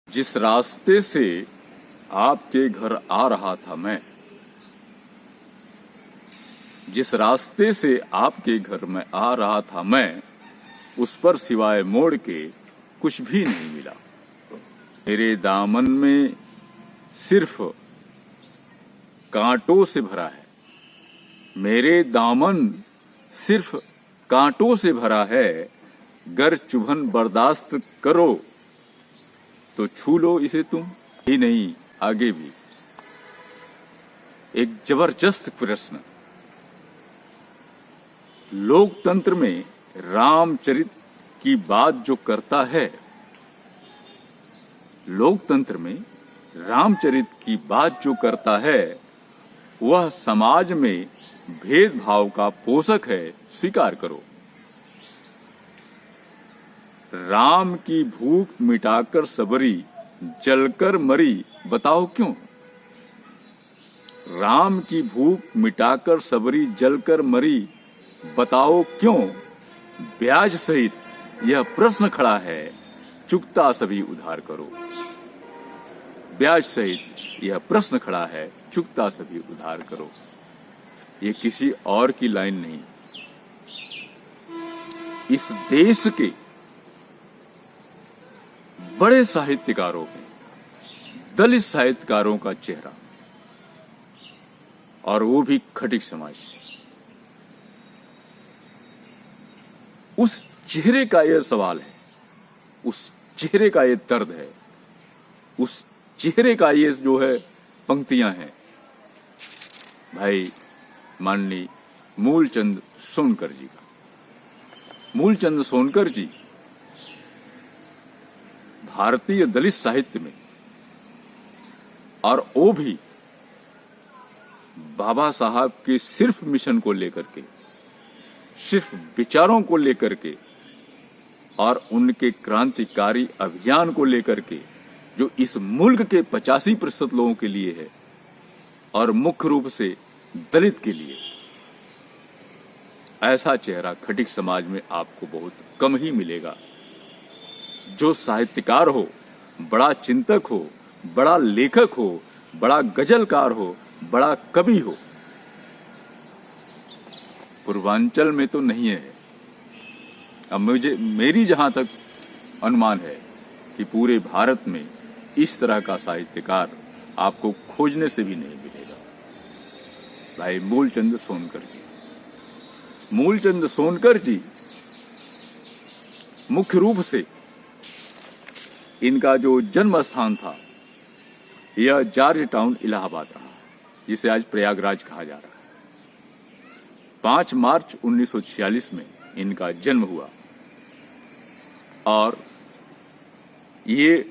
जिस रास्ते से आपके घर आ रहा था मैं, जिस रास्ते से आपके घर में आ रहा था मैं, उस पर सिवाय मोड़ के कुछ भी नहीं मिला। मेरे दामन में सिर्फ कांटों से भरा है, मेरे दामन सिर्फ कांटों से भरा है। गर चुभन बर्दाश्त करो तो छू लो इसे तुम, ही नहीं आगे भी। एक जबरदस्त प्रश्न। लोकतंत्र में रामचरित की बात जो करता है, लोकतंत्र में रामचरित की बात जो करता है, वह समाज में भेदभाव का पोषक है, स्वीकार करो। राम की भूख मिटाकर सबरी जलकर मरी, बताओ क्यों? राम की भूख मिटाकर सबरी जलकर मरी, बताओ क्यों? ब्याज सहित यह प्रश्न खड़ा है, चुकता सभी उधार करो। ब्याज सहित यह प्रश्न खड़ा है, चुकता सभी उधार करो। ये किसी और की लाइन नहीं, इस देश के बड़े साहित्यकारों में दलित साहित्यकारों का चेहरा, और वो भी खटिक समाज। उस चेहरे का यह सवाल है, उस चेहरे का ये दर्द है, उस चेहरे का ये जो है पंक्तियां हैं भाई माननीय मूलचंद सोनकर जी का। मूलचंद सोनकर जी भारतीय दलित साहित्य में, और वो भी बाबा साहब के सिर्फ मिशन को लेकर के, सिर्फ विचारों को लेकर के, और उनके क्रांतिकारी अभियान को लेकर के, जो इस मुल्क के 85% लोगों के लिए है, और मुख्य रूप से दलित के लिए। ऐसा चेहरा खटिक समाज में आपको बहुत कम ही मिलेगा। जो साहित्यकार हो, बड़ा चिंतक हो, बड़ा लेखक हो, बड़ा गजलकार हो, बड़ा कवि हो, पूर्वांचल में तो नहीं है। अब मेरी जहां तक अनुमान है कि पूरे भारत में इस तरह का साहित्यकार आपको खोजने से भी नहीं मिलेगा। भाई मूलचंद सोनकर जी, मूलचंद सोनकर जी मुख्य रूप से इनका जो जन्म स्थान था, यह जॉर्ज टाउन इलाहाबाद रहा, जिसे आज प्रयागराज कहा जा रहा है। 5 मार्च 1946 में इनका जन्म हुआ, और ये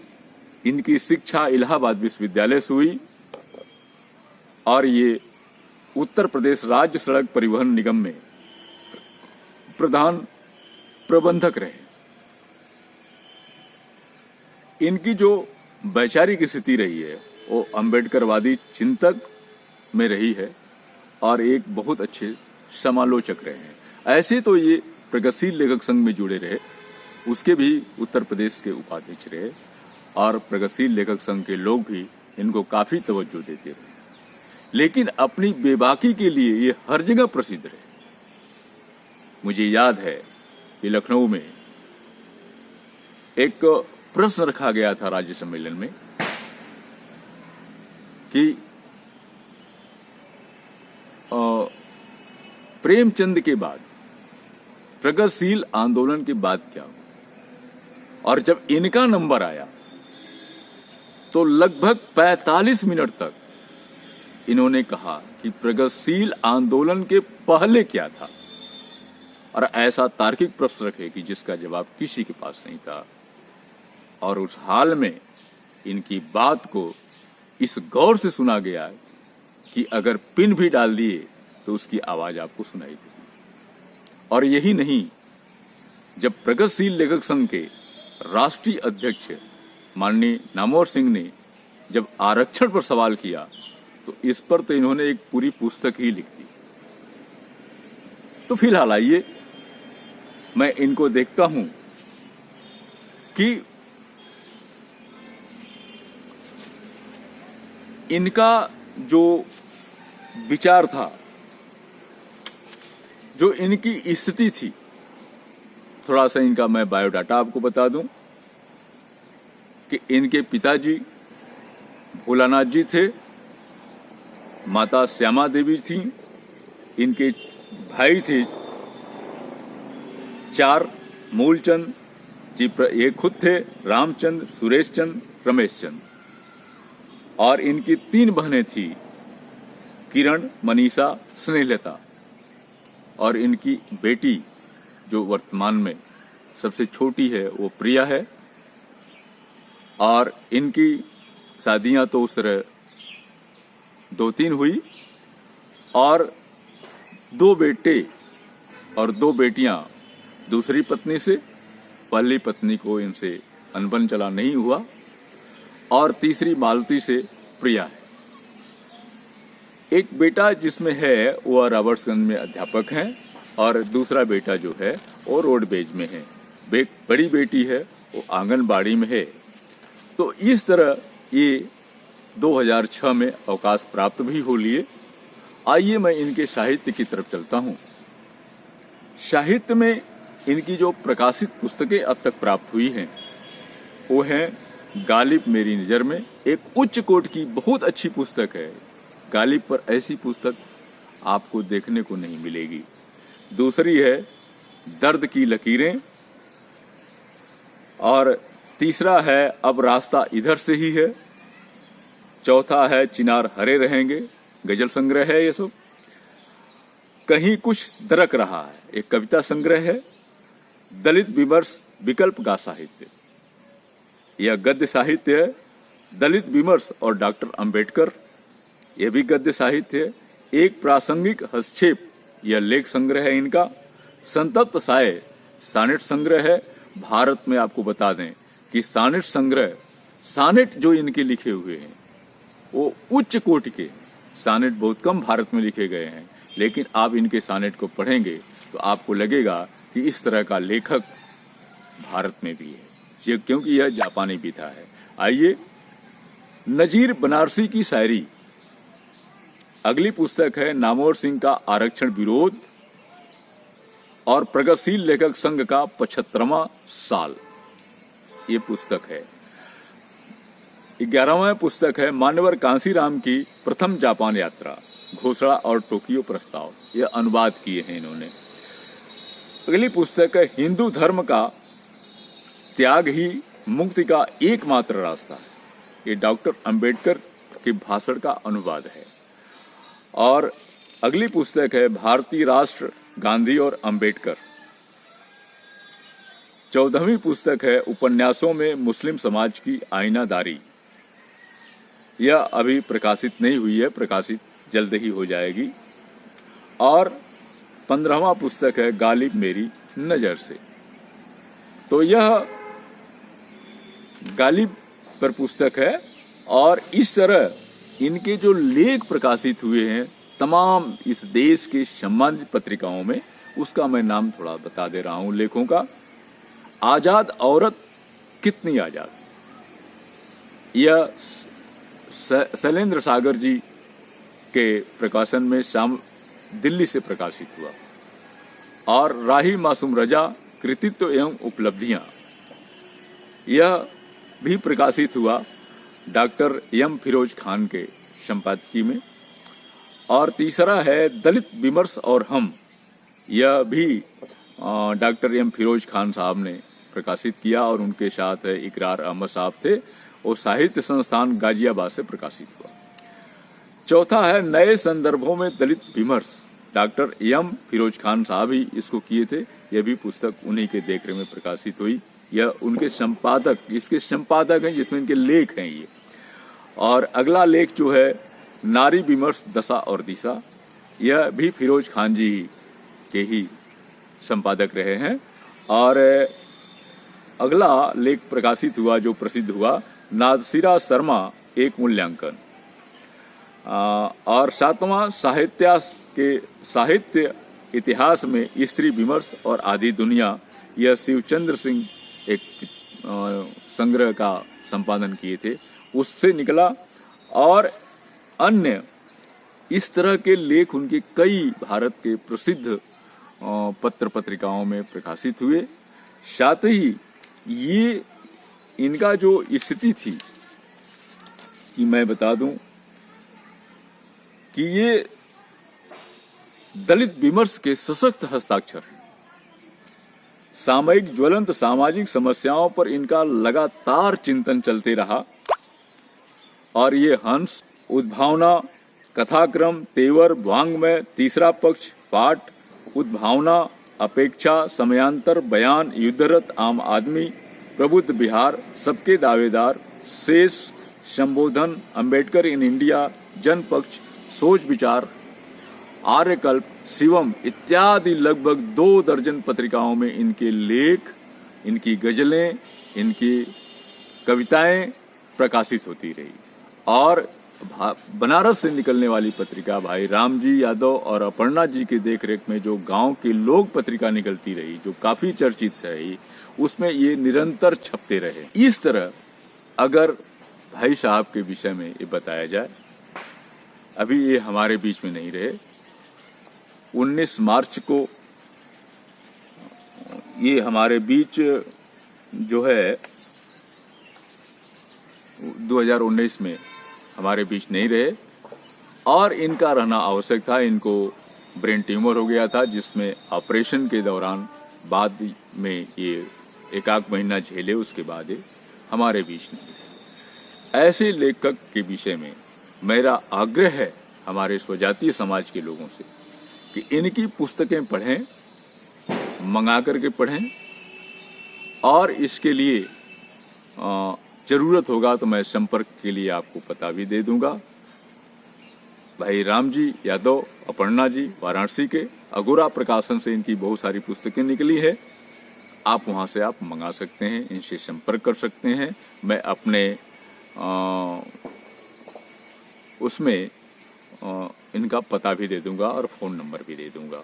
इनकी शिक्षा इलाहाबाद विश्वविद्यालय से हुई, और ये उत्तर प्रदेश राज्य सड़क परिवहन निगम में प्रधान प्रबंधक रहे। इनकी जो वैचारिक स्थिति रही है, वो अम्बेडकरवादी चिंतक में रही है, और एक बहुत अच्छे समालोचक रहे हैं। ऐसे तो ये प्रगतिशील लेखक संघ में जुड़े रहे, उसके भी उत्तर प्रदेश के उपाध्यक्ष रहे, और प्रगतिशील लेखक संघ के लोग भी इनको काफी तवज्जो देते रहे। लेकिन अपनी बेबाकी के लिए ये हर जगह प्रसिद्ध रहे। मुझे याद है कि लखनऊ में एक प्रश्न रखा गया था राज्य सम्मेलन में कि प्रेमचंद के बाद प्रगतिशील आंदोलन के बाद क्या हुआ, और जब इनका नंबर आया तो लगभग 45 मिनट तक इन्होंने कहा कि प्रगतिशील आंदोलन के पहले क्या था, और ऐसा तार्किक प्रश्न रखे कि जिसका जवाब किसी के पास नहीं था। और उस हाल में इनकी बात को इस गौर से सुना गया कि अगर पिन भी डाल दिए तो उसकी आवाज आपको सुनाई देगी। और यही नहीं, जब प्रगतिशील लेखक संघ के राष्ट्रीय अध्यक्ष माननीय नामवर सिंह ने जब आरक्षण पर सवाल किया, तो इस पर तो इन्होंने एक पूरी पुस्तक ही लिख दी। तो फिलहाल आइए मैं इनको देखता हूं कि इनका जो विचार था, जो इनकी स्थिति थी, थोड़ा सा इनका मैं बायोडाटा आपको बता दूं कि इनके पिताजी भोलानाथ जी थे, माता श्यामा देवी थी, इनके भाई थे 4, मूलचंद जी, ये खुद थे रामचंद्र, सुरेश चंद्र, रमेश चंद्र, और इनकी 3 बहनें थी, किरण, मनीषा, स्नेहलता, और इनकी बेटी जो वर्तमान में सबसे छोटी है वो प्रिया है। और इनकी शादियां तो उस तरह 2-3 हुई, और 2 बेटे और 2 बेटियां दूसरी पत्नी से, पहली पत्नी को इनसे अनबन चला नहीं हुआ, और तीसरी मालती से प्रिया है। एक बेटा जिसमें है वह रॉबर्ट्सगंज में अध्यापक हैं, और दूसरा बेटा जो है वो रोडवेज में है। बड़ी बेटी है वो आंगनबाड़ी में है। तो इस तरह ये 2006 में अवकाश प्राप्त भी हो लिए। आइए मैं इनके साहित्य की तरफ चलता हूं। साहित्य में इनकी जो प्रकाशित पुस्तकें अब तक प्राप्त हुई हैं वो हैं गालिब मेरी नजर में, एक उच्च कोटि की बहुत अच्छी पुस्तक है। गालिब पर ऐसी पुस्तक आपको देखने को नहीं मिलेगी। दूसरी है दर्द की लकीरें, और तीसरा है अब रास्ता इधर से ही है। चौथा है चिनार हरे रहेंगे, गजल संग्रह है ये सब। कहीं कुछ दरक रहा है, एक कविता संग्रह है। दलित विमर्श विकल्प का साहित्य, यह गद्य साहित्य है। दलित विमर्श और डॉक्टर अंबेडकर, यह भी गद्य साहित्य है। एक प्रासंगिक हस्तक्षेप, यह लेख संग्रह है इनका। संतप्त साय सानेट संग्रह है। भारत में आपको बता दें कि सानेट संग्रह, सानेट जो इनके लिखे हुए हैं वो उच्च कोटि के सानेट बहुत कम भारत में लिखे गए हैं, लेकिन आप इनके सानेट को पढ़ेंगे तो आपको लगेगा कि इस तरह का लेखक भारत में भी है, क्योंकि यह जापानी विधा है। आइए, नजीर बनारसी की शायरी। अगली पुस्तक है नामवर सिंह का आरक्षण विरोध और प्रगतिशील लेखक संघ का 75वां साल, ये पुस्तक है। 11वां पुस्तक है मान्यवर कांसीराम की प्रथम जापान यात्रा, घोषणा और टोक्यो प्रस्ताव, यह अनुवाद किए हैं इन्होंने। अगली पुस्तक है हिंदू धर्म का त्याग ही मुक्ति का एकमात्र रास्ता है, ये डॉक्टर अंबेडकर के भाषण का अनुवाद है। और अगली पुस्तक है भारतीय राष्ट्र, गांधी और अंबेडकर। 14वीं पुस्तक है उपन्यासों में मुस्लिम समाज की आईनादारी, यह अभी प्रकाशित नहीं हुई है, प्रकाशित जल्द ही हो जाएगी। और 15वां पुस्तक है गालिब मेरी नजर से। तो यह गालिब पर पुस्तक है, और इस तरह इनके जो लेख प्रकाशित हुए हैं तमाम इस देश के सम्मानित पत्रिकाओं में, उसका मैं नाम थोड़ा बता दे रहा हूं लेखों का। आजाद औरत कितनी आजाद, यह शैलेंद्र सागर जी के प्रकाशन में शाम दिल्ली से प्रकाशित हुआ। और राही मासूम रजा कृतित्व एवं उपलब्धियां, यह भी प्रकाशित हुआ डॉक्टर एम फिरोज खान के संपादकीय में। और तीसरा है दलित विमर्श और हम, यह भी डॉक्टर एम फिरोज खान साहब ने प्रकाशित किया, और उनके साथ इकरार अहमद साहब थे, वो साहित्य संस्थान गाजियाबाद से प्रकाशित हुआ। चौथा है नए संदर्भों में दलित विमर्श, डॉक्टर एम फिरोज खान साहब ही इसको किए थे, यह भी पुस्तक उन्हीं के देखरेख में प्रकाशित हुई। यह उनके संपादक, इसके संपादक हैं जिसमें इनके लेख हैं ये। और अगला लेख जो है नारी विमर्श दशा और दिशा, यह भी फिरोज खान जी के ही संपादक रहे हैं। और अगला लेख प्रकाशित हुआ जो प्रसिद्ध हुआ, नादसिरा शर्मा एक मूल्यांकन। और 7वां साहित्य इतिहास में स्त्री विमर्श और आधी दुनिया, यह शिवचंद्र सिंह एक संग्रह का संपादन किए थे, उससे निकला। और अन्य इस तरह के लेख उनके कई भारत के प्रसिद्ध पत्र पत्रिकाओं में प्रकाशित हुए। साथ ही ये इनका जो स्थिति थी कि मैं बता दूं कि ये दलित विमर्श के सशक्त हस्ताक्षर हैं। सामयिक ज्वलंत सामाजिक समस्याओं पर इनका लगातार चिंतन चलते रहा और ये हंस, उद्भावना, कथाक्रम, तेवर, वाङ्मय, तीसरा पक्ष, पाठ, उद्भावना, अपेक्षा, समयांतर, बयान, युद्धरत, आम आदमी, प्रबुद्ध बिहार, सबके दावेदार, शेष, संबोधन, अंबेडकर इन इंडिया, जनपक्ष, सोच विचार, आर्यकल्प, शिवम इत्यादि लगभग 2 दर्जन पत्रिकाओं में इनके लेख, इनकी गजलें, इनकी कविताएं प्रकाशित होती रही। और बनारस से निकलने वाली पत्रिका भाई रामजी यादव और अपर्णा जी की देखरेख में जो गांव के लोग पत्रिका निकलती रही, जो काफी चर्चित रही, उसमें ये निरंतर छपते रहे। इस तरह अगर भाई साहब के विषय में ये बताया जाए, अभी ये हमारे बीच में नहीं रहे। 19 मार्च को ये हमारे बीच जो है 2019 में हमारे बीच नहीं रहे और इनका रहना आवश्यक था। इनको ब्रेन ट्यूमर हो गया था, जिसमें ऑपरेशन के दौरान बाद में ये 1 महीना झेले, उसके बाद ये हमारे बीच नहीं रहे। ऐसे लेखक के विषय में मेरा आग्रह है हमारे स्वजातीय समाज के लोगों से कि इनकी पुस्तकें पढ़ें, मंगा करके पढ़ें और इसके लिए जरूरत होगा तो मैं संपर्क के लिए आपको पता भी दे दूंगा। भाई रामजी यादव, अपर्णा जी, वाराणसी के अगोरा प्रकाशन से इनकी बहुत सारी पुस्तकें निकली है। आप वहां से आप मंगा सकते हैं, इनसे संपर्क कर सकते हैं। मैं अपने उसमें इनका पता भी दे दूंगा और फोन नंबर भी दे दूंगा।